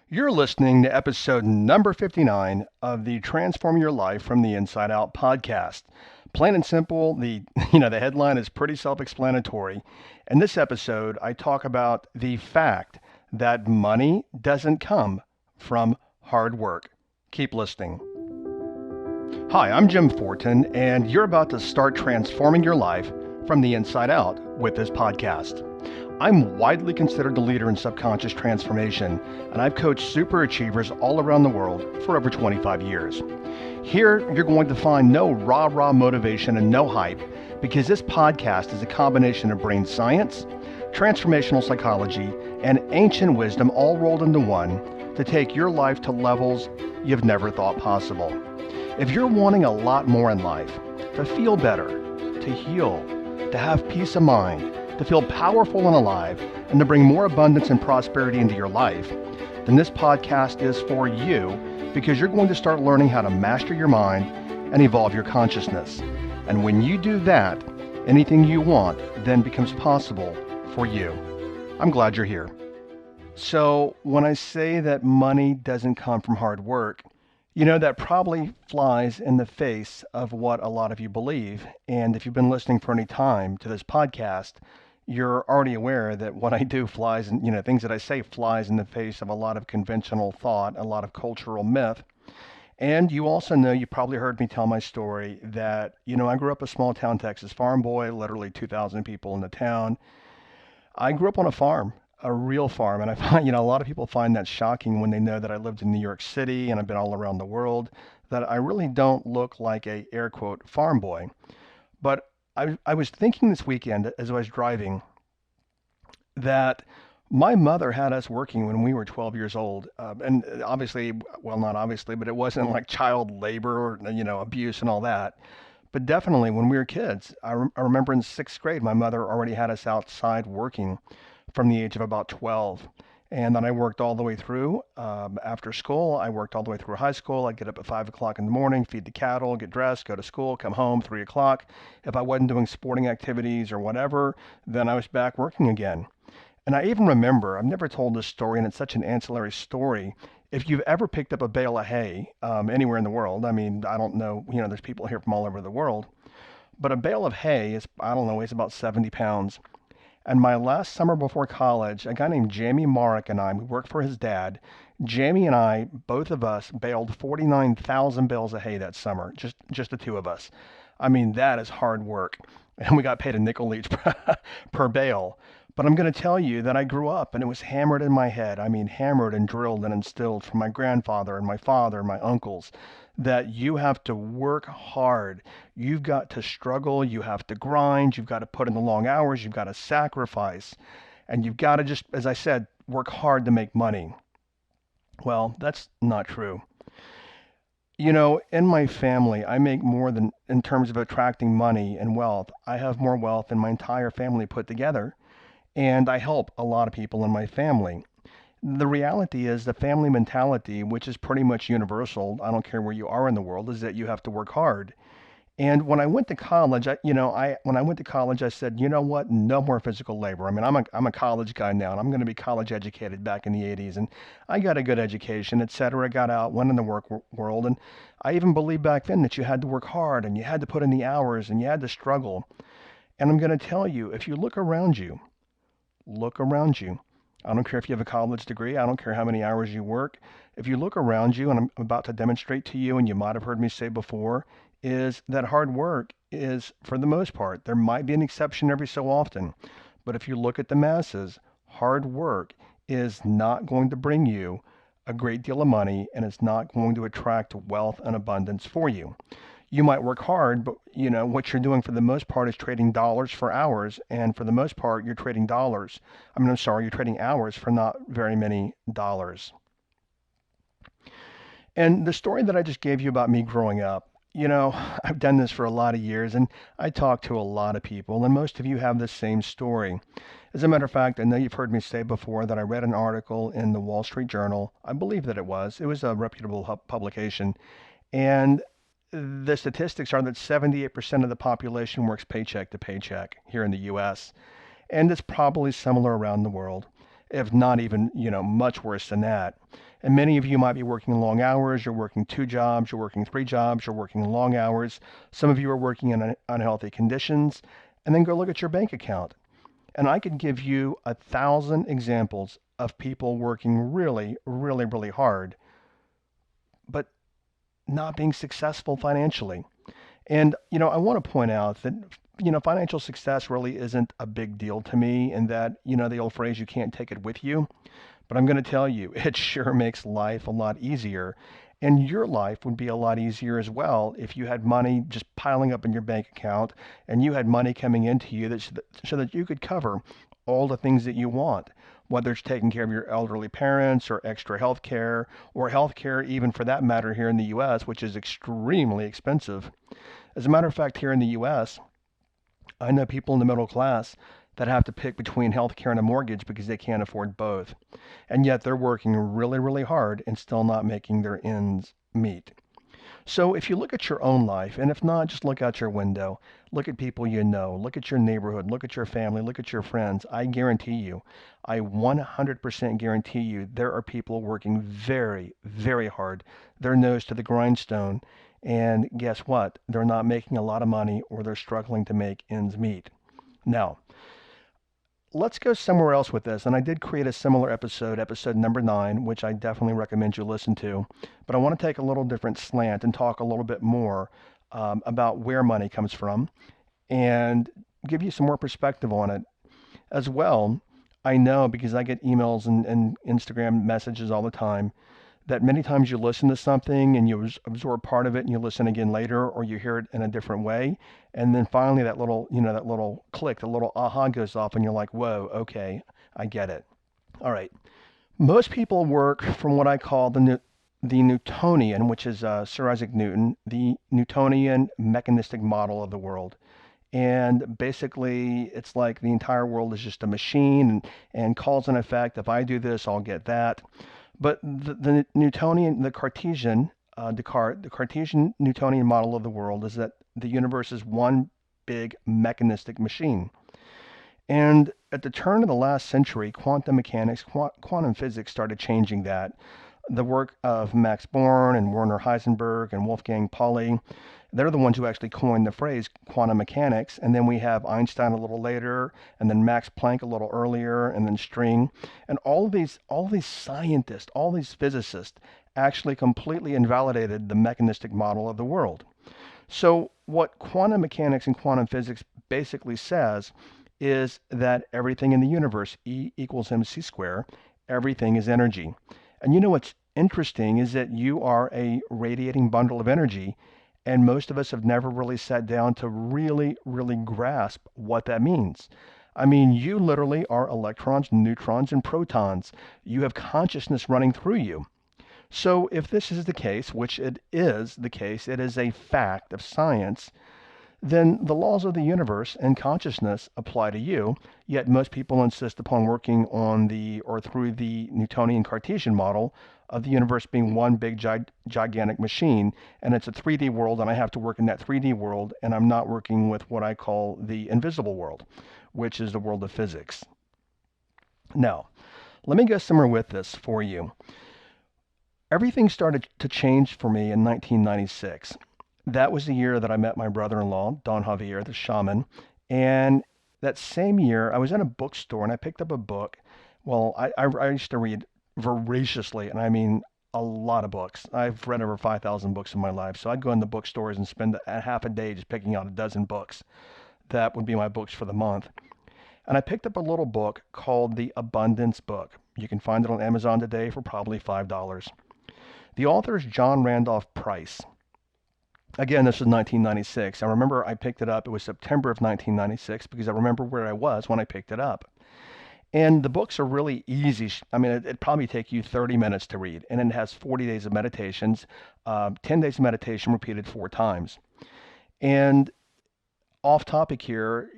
You're listening to episode number 59 of the Transform Your Life from the Inside Out podcast. Plain and simple, the headline is pretty self-explanatory. In this episode, I talk about the fact that money doesn't come from hard work. Keep listening. Hi, I'm Jim Fortin, and you're about to start transforming your life from the inside out with this podcast. I'm widely considered the leader in subconscious transformation, and I've coached super achievers all around the world for over 25 years. Here, you're going to find no rah-rah motivation and no hype, because this podcast is a combination of brain science, transformational psychology, and ancient wisdom all rolled into one to take your life to levels you've never thought possible. If you're wanting a lot more in life, to feel better, to heal, to have peace of mind, to feel powerful and alive, and to bring more abundance and prosperity into your life, then this podcast is for you, because you're going to start learning how to master your mind and evolve your consciousness. And when you do that, anything you want then becomes possible for you. I'm glad you're here. So when I say that money doesn't come from hard work, that probably flies in the face of what a lot of you believe. And if you've been listening for any time to this podcast, you're already aware that what I do flies, and things that I say flies in the face of a lot of conventional thought, a lot of cultural myth. And you also know, you probably heard me tell my story that, I grew up a small town Texas farm boy, literally 2,000 people in the town. I grew up on a farm, a real farm, and I find, a lot of people find that shocking when they know that I lived in New York City and I've been all around the world, that I really don't look like a air quote farm boy. But I was thinking this weekend as I was driving that my mother had us working when we were 12 years old. And obviously, well, not obviously, but it wasn't like child labor or, abuse and all that. But definitely when we were kids, I remember in sixth grade, my mother already had us outside working from the age of about 12. And then I worked all the way through after school. I worked all the way through high school. I'd get up at 5 o'clock in the morning, feed the cattle, get dressed, go to school, come home 3 o'clock. If I wasn't doing sporting activities or whatever, then I was back working again. And I even remember, I've never told this story, and it's such an ancillary story. If you've ever picked up a bale of hay anywhere in the world, I mean, I don't know, there's people here from all over the world, but a bale of hay is, I don't know, weighs about 70 pounds. And my last summer before college, a guy named Jamie Marek and I, we worked for his dad. Jamie and I, both of us, baled 49,000 bales of hay that summer, just the two of us. I mean, that is hard work. And we got paid a nickel each per bale. But I'm going to tell you that I grew up and it was hammered in my head. I mean, hammered and drilled and instilled from my grandfather and my father and my uncles that you have to work hard. You've got to struggle. You have to grind. You've got to put in the long hours. You've got to sacrifice. And you've got to just, as I said, work hard to make money. Well, that's not true. In my family, I make more than, in terms of attracting money and wealth, I have more wealth than my entire family put together. And I help a lot of people in my family. The reality is the family mentality, which is pretty much universal, I don't care where you are in the world, is that you have to work hard. And when I went to college, when I went to college, I said, you know what? No more physical labor. I mean, I'm a college guy now, and I'm going to be college educated back in the 80s, and I got a good education, et cetera. Got out, went in the world, and I even believed back then that you had to work hard, and you had to put in the hours, and you had to struggle. And I'm going to tell you, if you look around you, look around you. I don't care if you have a college degree. I don't care how many hours you work. If you look around you, and I'm about to demonstrate to you, and you might have heard me say before, is that hard work is, for the most part, there might be an exception every so often, but if you look at the masses, hard work is not going to bring you a great deal of money, and it's not going to attract wealth and abundance for you. You might work hard, but what you're doing for the most part is trading dollars for hours, and for the most part you're trading dollars. You're trading hours for not very many dollars. And the story that I just gave you about me growing up, I've done this for a lot of years, and I talk to a lot of people, and most of you have the same story. As a matter of fact, I know you've heard me say before that I read an article in the Wall Street Journal. I believe that it was a reputable publication, and the statistics are that 78% of the population works paycheck to paycheck here in the U.S., and it's probably similar around the world. if not even, much worse than that. And many of you might be working long hours. You're working two jobs, you're working three jobs, you're working long hours. Some of you are working in unhealthy conditions. And then go look at your bank account. And I could give you 1,000 examples of people working really, really, really hard, but not being successful financially. And, I want to point out that, financial success really isn't a big deal to me, and that, the old phrase, you can't take it with you. But I'm going to tell you, it sure makes life a lot easier. And your life would be a lot easier as well if you had money just piling up in your bank account and you had money coming into you so that you could cover all the things that you want, whether it's taking care of your elderly parents or extra health care or health care, even for that matter, here in the U.S., which is extremely expensive. As a matter of fact, here in the U.S., I know people in the middle class that have to pick between health care and a mortgage because they can't afford both. And yet they're working really, really hard and still not making their ends meet. So if you look at your own life, and if not, just look out your window, look at people you know, look at your neighborhood, look at your family, look at your friends, I guarantee you, I 100% guarantee you, there are people working very, very hard, their nose to the grindstone. And guess what? They're not making a lot of money or they're struggling to make ends meet. Now, let's go somewhere else with this. And I did create a similar episode, episode number 9, which I definitely recommend you listen to. But I want to take a little different slant and talk a little bit more about where money comes from and give you some more perspective on it as well. I know because I get emails and Instagram messages all the time that many times you listen to something and you absorb part of it and you listen again later or you hear it in a different way. And then finally that little click, the little aha goes off and you're like, whoa, okay, I get it. All right. Most people work from what I call the Newtonian, which is Sir Isaac Newton, the Newtonian mechanistic model of the world. And basically, it's like the entire world is just a machine and cause and effect. If I do this, I'll get that. But the Newtonian, the Cartesian, Descartes, the Cartesian Newtonian model of the world is that the universe is one big mechanistic machine. And at the turn of the last century, quantum mechanics, quantum physics started changing that. The work of Max Born and Werner Heisenberg and Wolfgang Pauli, they're the ones who actually coined the phrase quantum mechanics. And then we have Einstein a little later, and then Max Planck a little earlier, and then String. And all these scientists, all these physicists actually completely invalidated the mechanistic model of the world. So what quantum mechanics and quantum physics basically says is that everything in the universe, E equals mc squared, everything is energy. And what's interesting is that you are a radiating bundle of energy, and most of us have never really sat down to really, really grasp what that means. I mean, you literally are electrons, neutrons, and protons. You have consciousness running through you. So if this is the case, which it is the case, it is a fact of science, then the laws of the universe and consciousness apply to you, yet most people insist upon working on the or through the Newtonian Cartesian model of the universe being one big gigantic machine, and it's a 3D world, and I have to work in that 3D world, and I'm not working with what I call the invisible world, which is the world of physics. Now, let me go somewhere with this for you. Everything started to change for me in 1996. That was the year that I met my brother-in-law, Don Javier, the shaman. And that same year, I was in a bookstore and I picked up a book. Well, I used to read voraciously, and I mean a lot of books. I've read over 5,000 books in my life. So I'd go into bookstores and spend a half a day just picking out a dozen books. That would be my books for the month. And I picked up a little book called The Abundance Book. You can find it on Amazon today for probably $5. The author is John Randolph Price. Again, this was 1996. I remember I picked it up. It was September of 1996 because I remember where I was when I picked it up. And the books are really easy. I mean, it'd probably take you 30 minutes to read. And it has 40 days of meditations, 10 days of meditation repeated 4 times. And off topic here,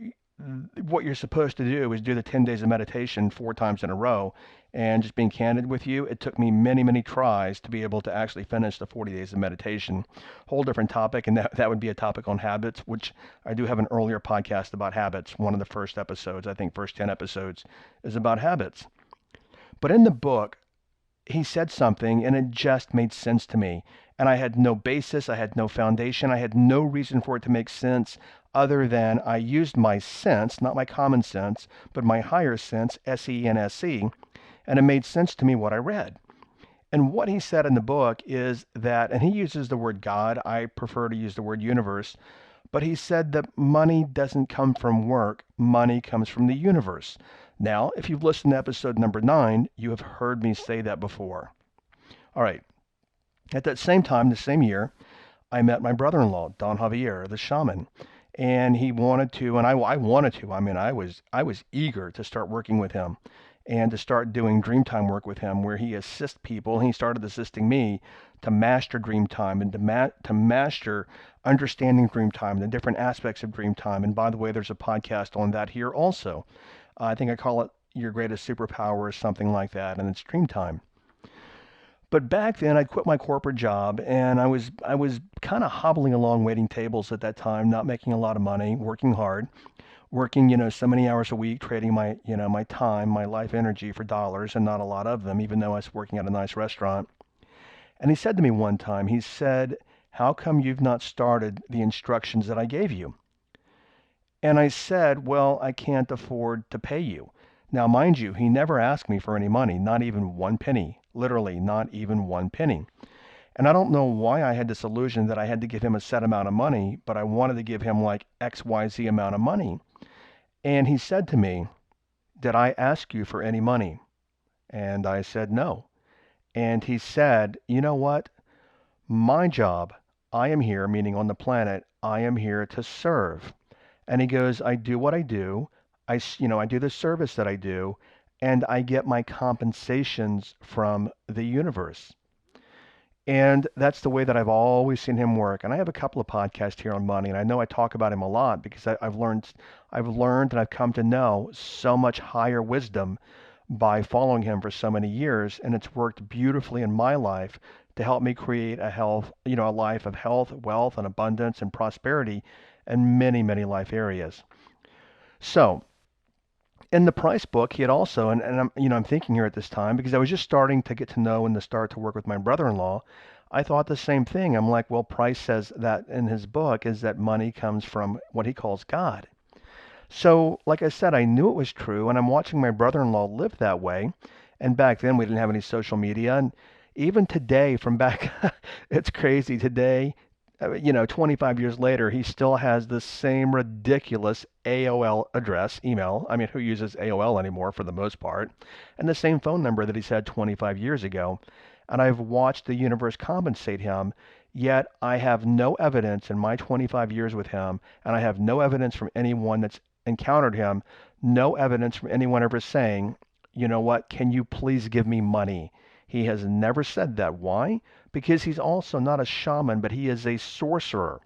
what you're supposed to do is do the 10 days of meditation 4 times in a row. And just being candid with you, it took me many, many tries to be able to actually finish the 40 days of meditation. Whole different topic, and that would be a topic on habits, which I do have an earlier podcast about habits. One of the first episodes, I think first 10 episodes, is about habits. But in the book, he said something and it just made sense to me. And I had no basis, I had no foundation, I had no reason for it to make sense other than I used my sense, not my common sense, but my higher sense, SENSE, and it made sense to me what I read. And what he said in the book is that, and he uses the word God, I prefer to use the word universe, but he said that money doesn't come from work, money comes from the universe. Now, if you've listened to episode number 9, you have heard me say that before. All right. At that same time, the same year, I met my brother-in-law, Don Javier, the shaman, and he wanted to, and I wanted to. I mean, I was eager to start working with him and to start doing Dreamtime work with him, where he assists people. He started assisting me to master Dreamtime and to master understanding Dreamtime and the different aspects of Dreamtime. And by the way, there's a podcast on that here also. I think I call it Your Greatest Superpower or something like that, and it's Dreamtime. But back then, I'd quit my corporate job, and I was kind of hobbling along, waiting tables at that time, not making a lot of money, working hard, working so many hours a week, trading my time, my life energy for dollars, and not a lot of them, even though I was working at a nice restaurant. And he said to me one time, he said, "How come you've not started the instructions that I gave you?" And I said, "Well, I can't afford to pay you." Now, mind you, he never asked me for any money, not even one penny, literally not even one penny. And I don't know why I had this illusion that I had to give him a set amount of money, but I wanted to give him like XYZ amount of money. And he said to me, "Did I ask you for any money?" And I said, "No." And he said, "You know what? My job, I am here, meaning on the planet, I am here to serve." And he goes, "I do what I do. I do the service that I do, and I get my compensations from the universe." And that's the way that I've always seen him work. And I have a couple of podcasts here on money, and I know I talk about him a lot because I've learned and I've come to know so much higher wisdom by following him for so many years, and it's worked beautifully in my life to help me create a life of health, wealth, and abundance and prosperity in many, many life areas. So, in the price book, he had also, and I'm thinking here at this time because I was just starting to get to know and to start to work with my brother-in-law. I thought the same thing. I'm like, well, Price says that in his book is that money comes from what he calls God. So, like I said, I knew it was true, and I'm watching my brother-in-law live that way. And back then, we didn't have any social media, and even today, from back, it's crazy. Today, 25 years later, he still has the same ridiculous AOL address, email. I mean, who uses AOL anymore for the most part? And the same phone number that he's had 25 years ago. And I've watched the universe compensate him, yet I have no evidence in my 25 years with him, and I have no evidence from anyone that's encountered him, no evidence from anyone ever saying, "You know what, can you please give me money?" He has never said that. Why? Because he's also not a shaman, but he is a sorcerer.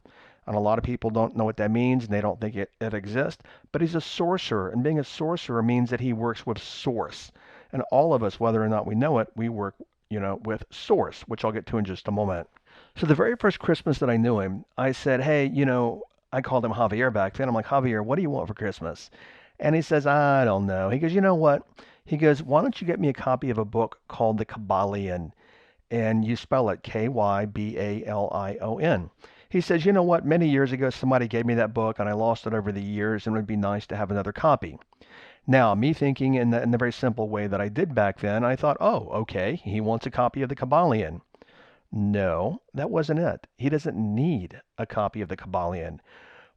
And a lot of people don't know what that means, and they don't think it exists. But he's a sorcerer, and being a sorcerer means that he works with source. And all of us, whether or not we know it, we work, with source, which I'll get to in just a moment. So the very first Christmas that I knew him, I said, "Hey, I called him Javier back then. I'm like, Javier, what do you want for Christmas?" And he says, "I don't know." He goes, "You know what?" He goes, "Why don't you get me a copy of a book called The Kabbalion?" And you spell it Kybalion. He says, "You know what? Many years ago, somebody gave me that book and I lost it over the years, and it would be nice to have another copy." Now, me thinking in the very simple way that I did back then, I thought, oh, okay, he wants a copy of the Kabbalion. No, that wasn't it. He doesn't need a copy of the Kabbalion.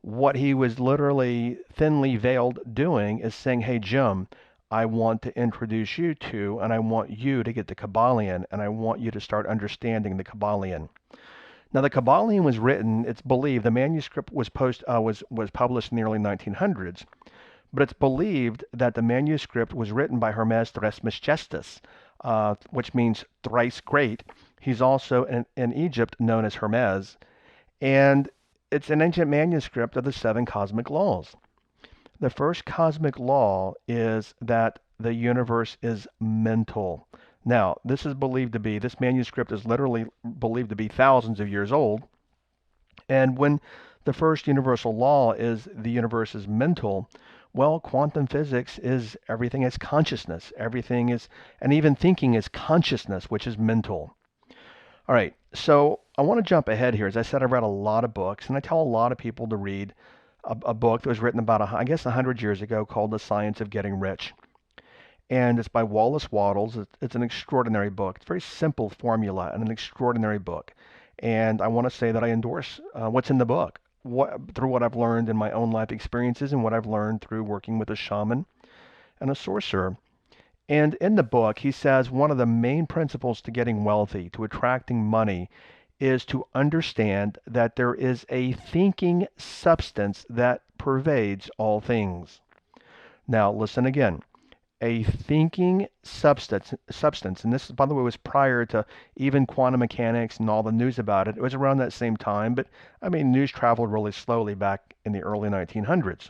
What he was literally thinly veiled doing is saying, "Hey, Jim, I want to introduce you to, and I want you to get the Kabbalion, and I want you to start understanding the Kabbalion." Now, the Kabbalion was written, it's believed, the manuscript was published in the early 1900s, but it's believed that the manuscript was written by Hermes Trismegistus, which means thrice great. He's also in Egypt known as Hermes, and it's an ancient manuscript of the seven cosmic laws. The first cosmic law is that the universe is mental. Now, this manuscript is literally believed to be thousands of years old. And when the first universal law is the universe is mental, Well, quantum physics is everything is consciousness. Everything is, and even thinking is consciousness, which is mental. All right, so I want to jump ahead here. As I said, I've read a lot of books, and I tell a lot of people to read a book that was written about, I guess, 100 years ago called The Science of Getting Rich. And it's by Wallace Wattles. It's an extraordinary book. It's a very simple formula and an extraordinary book. And I want to say that I endorse what's in the book through what I've learned in my own life experiences and what I've learned through working with a shaman and a sorcerer. And in the book, he says one of the main principles to getting wealthy, to attracting money, is to understand that there is a thinking substance that pervades all things. Now, listen again. A thinking substance, and this, by the way, was prior to even quantum mechanics and all the news about it. It was around that same time, but I mean, news traveled really slowly back in the early 1900s.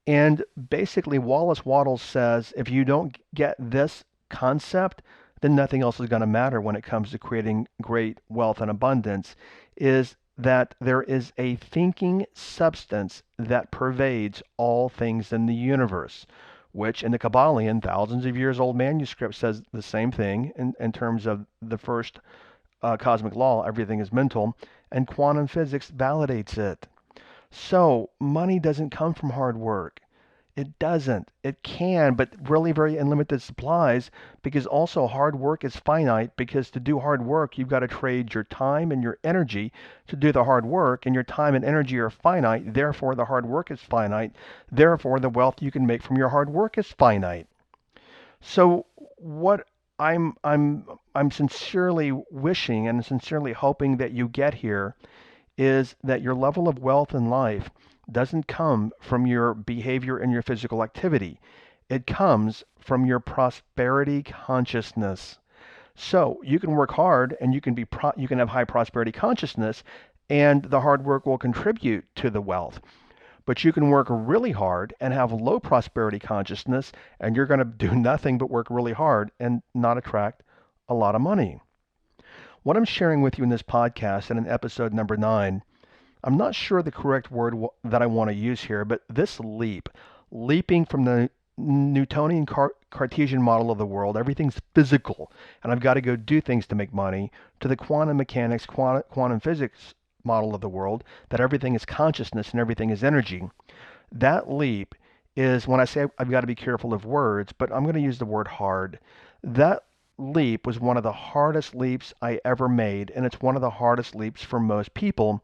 And basically, Wallace Wattles says if you don't get this concept, then nothing else is going to matter when it comes to creating great wealth and abundance, is that there is a thinking substance that pervades all things in the universe, which in the Kabbalion, thousands of years old manuscript says the same thing in terms of the first cosmic law, everything is mental, and quantum physics validates it. So money doesn't come from hard work. It doesn't. It can, but really very unlimited supplies because also hard work is finite because to do hard work, you've got to trade your time and your energy to do the hard work, and your time and energy are finite. Therefore, the hard work is finite. Therefore, the wealth you can make from your hard work is finite. So what I'm sincerely wishing and sincerely hoping that you get here is that your level of wealth in life doesn't come from your behavior and your physical activity. It comes from your prosperity consciousness. So you can work hard and you can have high prosperity consciousness, and the hard work will contribute to the wealth. But you can work really hard and have low prosperity consciousness, and you're going to do nothing but work really hard and not attract a lot of money. What I'm sharing with you in this podcast and in episode number 9, I'm not sure the correct word that I want to use here, but this leaping from the Newtonian Cartesian model of the world, everything's physical, and I've got to go do things to make money, to the quantum mechanics, quantum physics model of the world, that everything is consciousness and everything is energy. That leap is, when I say I've got to be careful of words, but I'm going to use the word hard. That leap was one of the hardest leaps I ever made, and it's one of the hardest leaps for most people,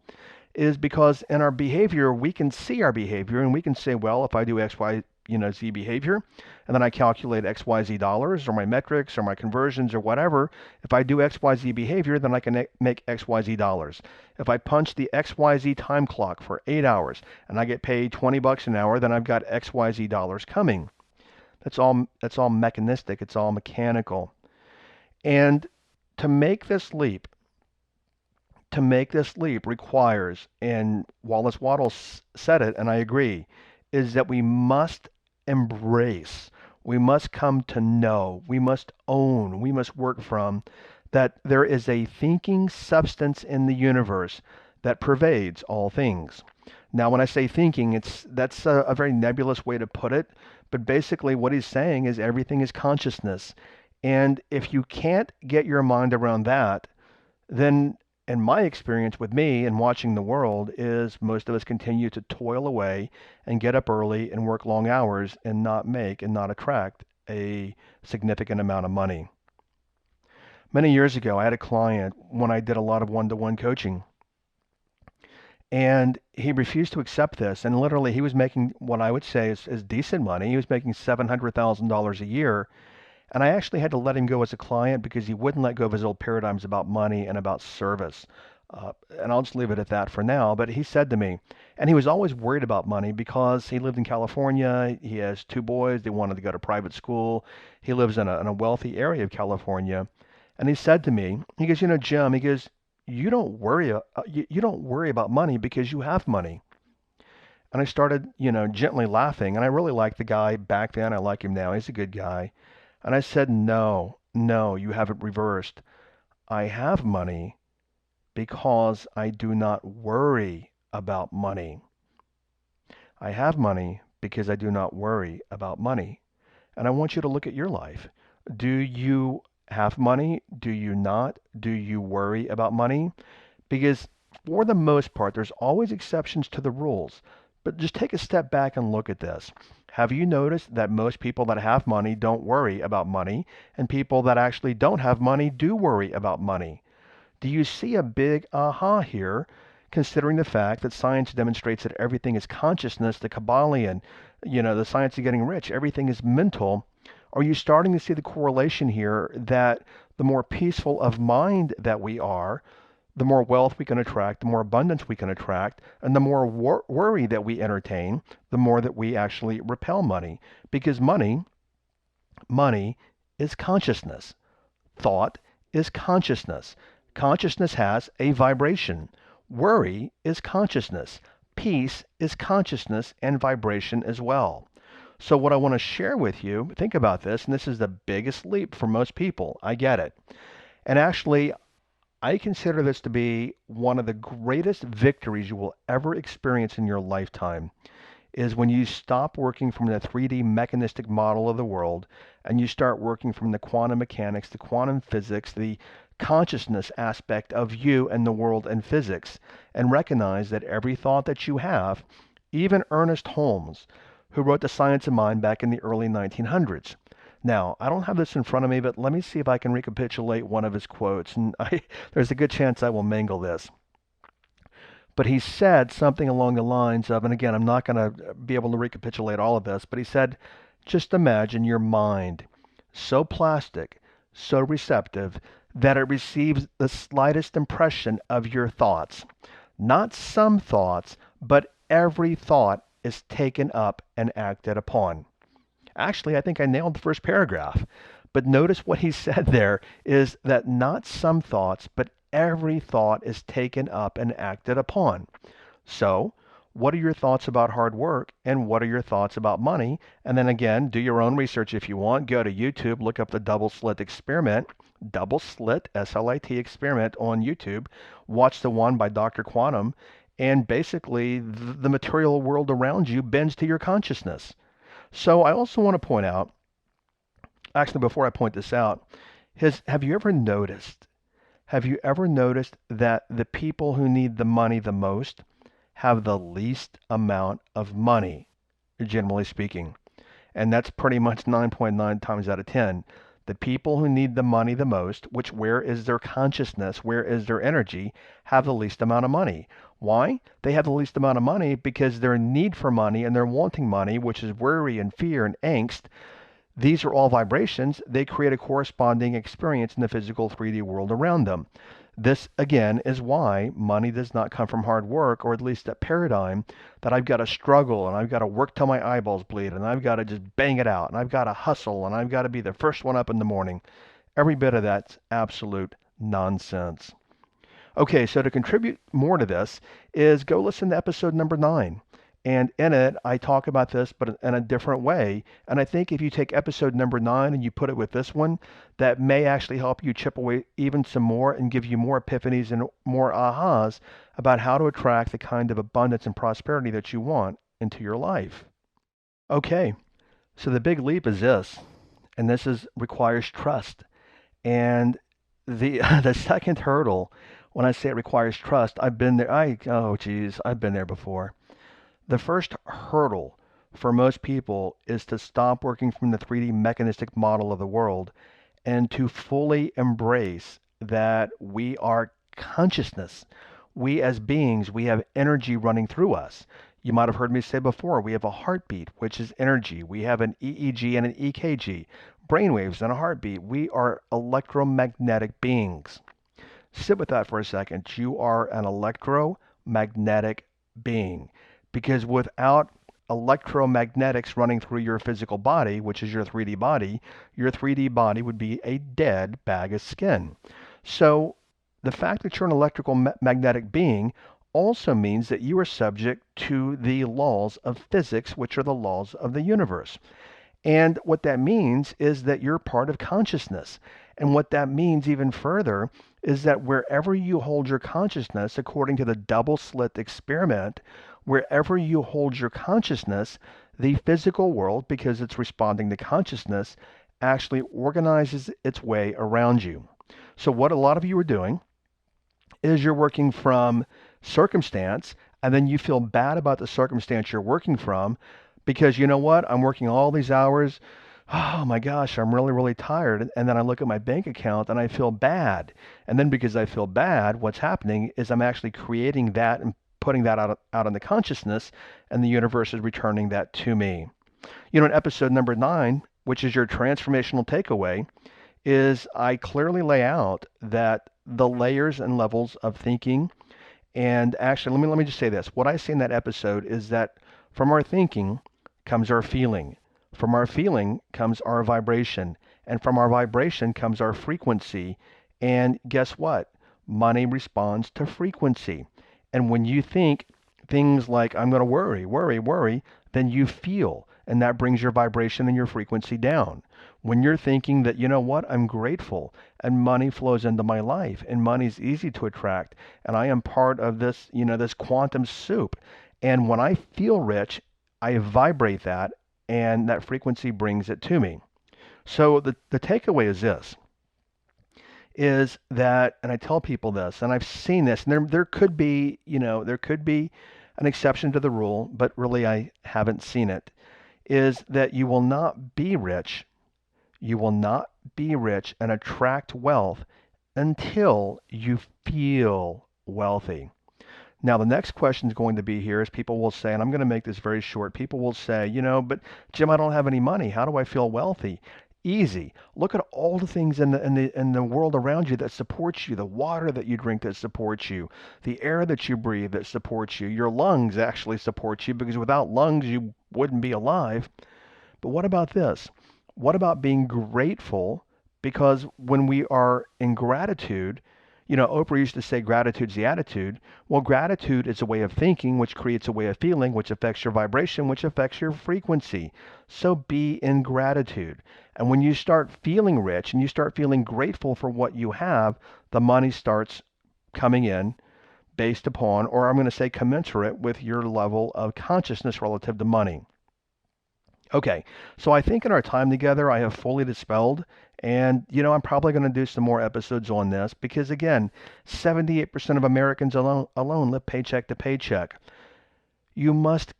is because in our behavior, we can see our behavior and we can say, well, if I do X, Y, Z behavior, and then I calculate X, Y, Z dollars or my metrics or my conversions or whatever, if I do X, Y, Z behavior, then I can make X, Y, Z dollars. If I punch the X, Y, Z time clock for 8 hours and I get paid $20 an hour, then I've got X, Y, Z dollars coming. That's all mechanistic. It's all mechanical. And to make this leap, requires, and Wallace Wattles said it, and I agree, is that we must embrace, we must come to know, we must own, we must work from that there is a thinking substance in the universe that pervades all things. Now, when I say thinking, that's a very nebulous way to put it, but basically what he's saying is everything is consciousness. And if you can't get your mind around that, then in my experience with me and watching the world is most of us continue to toil away and get up early and work long hours and not make and not attract a significant amount of money. Many years ago, I had a client when I did a lot of one-to-one coaching, and he refused to accept this. And literally, he was making what I would say is decent money. He was making $700,000 a year. And I actually had to let him go as a client because he wouldn't let go of his old paradigms about money and about service. And I'll just leave it at that for now. But he said to me, and he was always worried about money because he lived in California. He has 2 boys. They wanted to go to private school. He lives in a wealthy area of California. And he said to me, he goes, Jim, he goes, you don't worry about money because you have money. And I started, gently laughing. And I really liked the guy back then. I like him now. He's a good guy. And I said, no, you have it reversed. I have money because I do not worry about money. I have money because I do not worry about money. And I want you to look at your life. Do you have money? Do you not? Do you worry about money? Because for the most part, there's always exceptions to the rules. But just take a step back and look at this. Have you noticed that most people that have money don't worry about money, and people that actually don't have money do worry about money? Do you see a big aha here, considering the fact that science demonstrates that everything is consciousness, the Kabbalion, the science of getting rich, everything is mental? Are you starting to see the correlation here that the more peaceful of mind that we are, the more wealth we can attract, the more abundance we can attract, and the more worry that we entertain, the more that we actually repel money. Because money is consciousness. Thought is consciousness. Consciousness has a vibration. Worry is consciousness. Peace is consciousness and vibration as well. So what I want to share with you, think about this, and this is the biggest leap for most people. I get it. And actually, I consider this to be one of the greatest victories you will ever experience in your lifetime is when you stop working from the 3D mechanistic model of the world and you start working from the quantum mechanics, the quantum physics, the consciousness aspect of you and the world and physics, and recognize that every thought that you have, even Ernest Holmes, who wrote The Science of Mind back in the early 1900s. Now, I don't have this in front of me, but let me see if I can recapitulate one of his quotes, and there's a good chance I will mangle this. But he said something along the lines of, and again, I'm not going to be able to recapitulate all of this, but he said, just imagine your mind so plastic, so receptive, that it receives the slightest impression of your thoughts. Not some thoughts, but every thought is taken up and acted upon. Actually, I think I nailed the first paragraph. But notice what he said there is that not some thoughts, but every thought is taken up and acted upon. So, what are your thoughts about hard work and what are your thoughts about money? And then again, do your own research if you want. Go to YouTube, look up the double slit experiment, double slit, S-L-I-T experiment on YouTube. Watch the one by Dr. Quantum. And basically, the material world around you bends to your consciousness. So I also want to point out, actually before I point this out, have you ever noticed that the people who need the money the most have the least amount of money, generally speaking? And that's pretty much 9.9 times out of 10. The people who need the money the most, which where is their consciousness, where is their energy, have the least amount of money. Why? They have the least amount of money because their need for money and their wanting money, which is worry and fear and angst, these are all vibrations. They create a corresponding experience in the physical 3D world around them. This, again, is why money does not come from hard work, or at least a paradigm that I've got to struggle and I've got to work till my eyeballs bleed and I've got to just bang it out and I've got to hustle and I've got to be the first one up in the morning. Every bit of that's absolute nonsense. Okay, so to contribute more to this is go listen to episode number 9. And in it, I talk about this, but in a different way. And I think if you take episode number 9 and you put it with this one, that may actually help you chip away even some more and give you more epiphanies and more ahas about how to attract the kind of abundance and prosperity that you want into your life. Okay, so the big leap is this, and requires trust. And the the second hurdle, when I say it requires trust, I've been there. I've been there before. The first hurdle for most people is to stop working from the 3D mechanistic model of the world and to fully embrace that we are consciousness. We as beings, we have energy running through us. You might have heard me say before, we have a heartbeat, which is energy. We have an EEG and an EKG, brainwaves and a heartbeat. We are electromagnetic beings. Sit with that for a second. You are an electromagnetic being. Because without electromagnetics running through your physical body, which is your 3D body would be a dead bag of skin. So the fact that you're an electrical magnetic being also means that you are subject to the laws of physics, which are the laws of the universe. And what that means is that you're part of consciousness. And what that means even further is that wherever you hold your consciousness, according to the double slit experiment, wherever you hold your consciousness, The physical world, because it's responding to consciousness, actually organizes its way around you. So what a lot of you are doing is you're working from circumstance, and then you feel bad about the circumstance you're working from because you know what? I'm working all these hours. Oh my gosh, I'm really, really tired. And then I look at my bank account and I feel bad. And then because I feel bad, what's happening is I'm actually creating that and putting that out in the consciousness, and the universe is returning that to me. You know, in episode number 9, which is your transformational takeaway, is I clearly lay out that the layers and levels of thinking. And actually, let me just say this. What I say in that episode is that from our thinking comes our feeling. From our feeling comes our vibration. And from our vibration comes our frequency. And guess what? Money responds to frequency. And when you think things like, I'm going to worry, worry, worry, then you feel. And that brings your vibration and your frequency down. When you're thinking that, you know what, I'm grateful and money flows into my life and money's easy to attract and I am part of this, this quantum soup. And when I feel rich, I vibrate that and that frequency brings it to me. So the takeaway is this, is that, and I tell people this, and I've seen this, and there could be, there could be an exception to the rule, but really I haven't seen it, is that you will not be rich. You will not be rich and attract wealth until you feel wealthy. Now, the next question is going to be here is people will say, and I'm going to make this very short, people will say, but Jim, I don't have any money. How do I feel wealthy? Easy. Look at all the things in the world around you that supports you, the water that you drink that supports you, the air that you breathe that supports you. Your lungs actually support you because without lungs you wouldn't be alive. But what about this? What about being grateful? Because when we are in gratitude, Oprah used to say gratitude's the attitude. Well, gratitude is a way of thinking, which creates a way of feeling, which affects your vibration, which affects your frequency. So be in gratitude. And when you start feeling rich and you start feeling grateful for what you have, the money starts coming in based upon, or I'm going to say commensurate with your level of consciousness relative to money. Okay, so I think in our time together, I have fully dispelled, and I'm probably going to do some more episodes on this because again, 78% of Americans alone live paycheck to paycheck. You must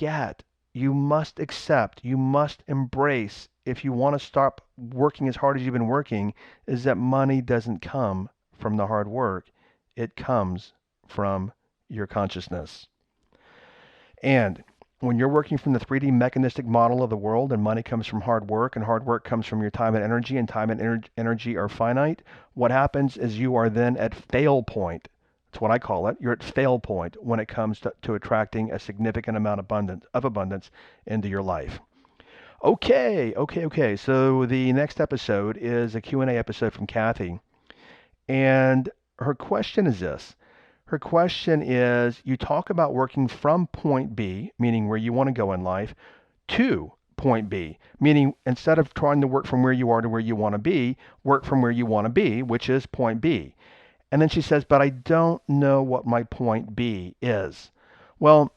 accept, you must embrace, if you want to stop working as hard as you've been working, is that money doesn't come from the hard work. It comes from your consciousness. And when you're working from the 3D mechanistic model of the world and money comes from hard work and hard work comes from your time and time and energy are finite, what happens is you are then at fail point. That's what I call it. You're at fail point when it comes to attracting a significant amount of abundance into your life. Okay. So the next episode is a Q&A episode from Kathy. And her question is this. Her question is, you talk about working from point B, meaning where you want to go in life, to point B, meaning instead of trying to work from where you are to where you want to be, work from where you want to be, which is point B. And then she says, but I don't know what my point B is. Well,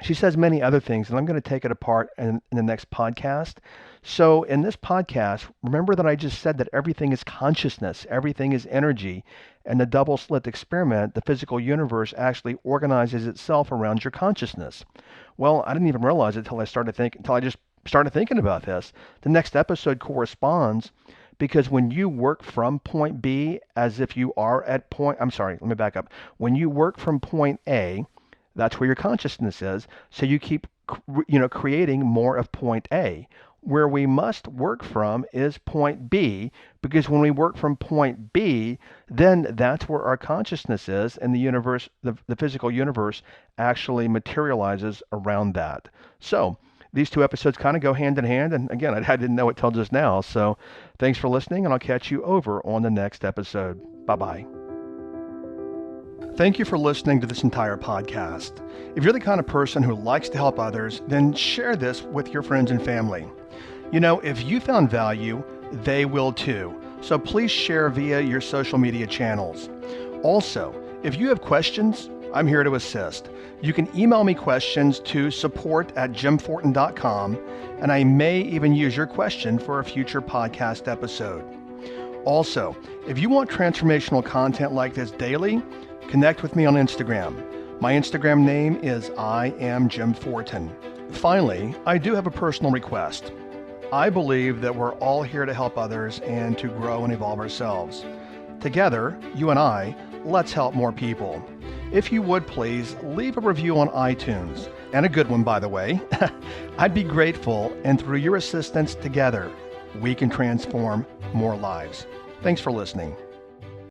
she says many other things, and I'm going to take it apart in the next podcast. So in this podcast, remember that I just said that everything is consciousness, everything is energy, and the double slit experiment, the physical universe actually organizes itself around your consciousness. Well, I didn't even realize it until I just started thinking about this. The next episode corresponds because when you work from point B as if you are at let me back up. When you work from point A, that's where your consciousness is. So you keep, creating more of point A. Where we must work from is point B, because when we work from point B, then that's where our consciousness is, and the universe, the physical universe, actually materializes around that. So these two episodes kind of go hand in hand, and again, I didn't know it till just now. So thanks for listening, and I'll catch you over on the next episode. Bye-bye. Thank you for listening to this entire podcast. If you're the kind of person who likes to help others, then share this with your friends and family. If you found value, they will too. So please share via your social media channels. Also, if you have questions I'm here to assist. You can email me questions to support@jimfortin.com, and I may even use your question for a future podcast episode. Also, if you want transformational content like this daily, connect with me on Instagram. My Instagram name is I am Jim Fortin. Finally, I do have a personal request. I believe that we're all here to help others and to grow and evolve ourselves. Together, you and I, let's help more people. If you would please leave a review on iTunes, and a good one by the way. I'd be grateful, and through your assistance together, we can transform more lives. Thanks for listening.